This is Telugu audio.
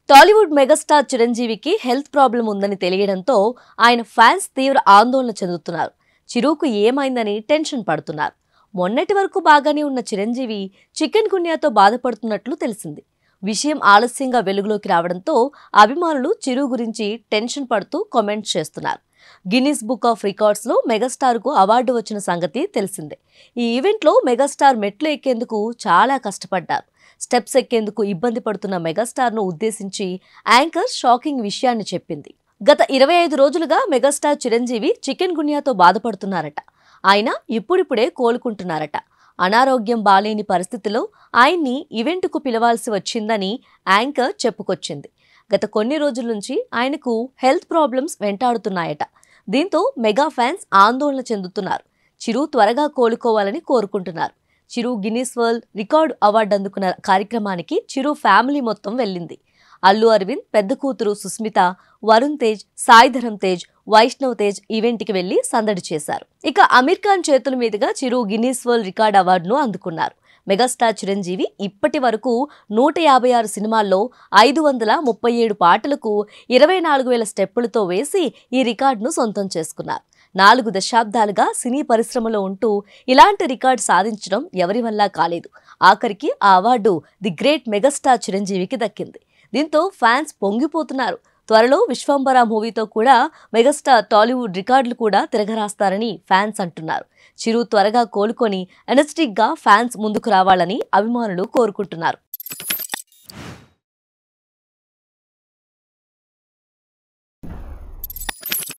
టాలీవుడ్ మెగాస్టార్ చిరంజీవికి హెల్త్ ప్రాబ్లం ఉందని తెలియడంతో ఆయన ఫ్యాన్స్ తీవ్ర ఆందోళన చెందుతున్నారు. చిరుకు ఏమైందని టెన్షన్ పడుతున్నారు. మొన్నటి వరకు బాగానే ఉన్న చిరంజీవి చికెన్ గున్యాతో బాధపడుతున్నట్లు తెలిసింది. విషయం ఆలస్యంగా వెలుగులోకి రావడంతో అభిమానులు చిరు గురించి టెన్షన్ పడుతూ కామెంట్స్ చేస్తున్నారు. గిన్నిస్ బుక్ ఆఫ్ రికార్డ్స్ లో మెగాస్టార్ కు అవార్డు వచ్చిన సంగతి తెలిసిందే. ఈ ఈవెంట్ లో మెగాస్టార్ మెట్లు ఎక్కేందుకు చాలా కష్టపడ్డారు. స్టెప్స్ ఎక్కేందుకు ఇబ్బంది పడుతున్న మెగాస్టార్ ను ఉద్దేశించి యాంకర్ షాకింగ్ విషయాన్ని చెప్పింది. గత 25 రోజులుగా మెగాస్టార్ చిరంజీవి చికెన్ గున్యాతో బాధపడుతున్నారట. ఆయన ఇప్పుడిప్పుడే కోలుకుంటున్నారట. అనారోగ్యం బాలేని పరిస్థితిలో ఆయన్ని ఈవెంట్కు పిలవాల్సి వచ్చిందని యాంకర్ చెప్పుకొచ్చింది. గత కొన్ని రోజుల నుంచి ఆయనకు హెల్త్ ప్రాబ్లమ్స్ వెంటాడుతున్నాయట. దీంతో మెగా ఫ్యాన్స్ ఆందోళన చెందుతున్నారు. చిరు త్వరగా కోలుకోవాలని కోరుకుంటున్నారు. చిరు గిన్నిస్ వరల్డ్ రికార్డు అవార్డు అందుకున్న కార్యక్రమానికి చిరు ఫ్యామిలీ మొత్తం వెళ్ళింది. అల్లు అరవింద్, పెద్ద కూతురు సుస్మిత, వరుణ్ తేజ్, సాయిధరం తేజ్, వైష్ణవ్ తేజ్ ఈవెంట్కి వెళ్లి సందడి చేశారు. ఇక అమీర్ ఖాన్ చేతుల మీదుగా చిరు గిన్నిస్ వరల్డ్ రికార్డు అవార్డును అందుకున్నారు. మెగాస్టార్ చిరంజీవి ఇప్పటి వరకు 156 సినిమాల్లో 537 పాటలకు 24,000 స్టెప్పులతో వేసి ఈ రికార్డును సొంతం చేసుకున్నారు. 4 దశాబ్దాలుగా సినీ పరిశ్రమలో ఉంటూ ఇలాంటి రికార్డు సాధించడం ఎవరి వల్ల కాలేదు. ఆఖరికి ఆ అవార్డు ది గ్రేట్ మెగాస్టార్ చిరంజీవికి దక్కింది. దీంతో ఫ్యాన్స్ పొంగిపోతున్నారు. త్వరలో విశ్వంబర మూవీతో కూడా మెగాస్టార్ టాలీవుడ్ రికార్డులు కూడా తిరగరాస్తారని ఫ్యాన్స్ అంటున్నారు. చిరు త్వరగా కోలుకొని ఎనర్జెటిక్ గా ఫ్యాన్స్ ముందుకు రావాలని అభిమానులు కోరుకుంటున్నారు.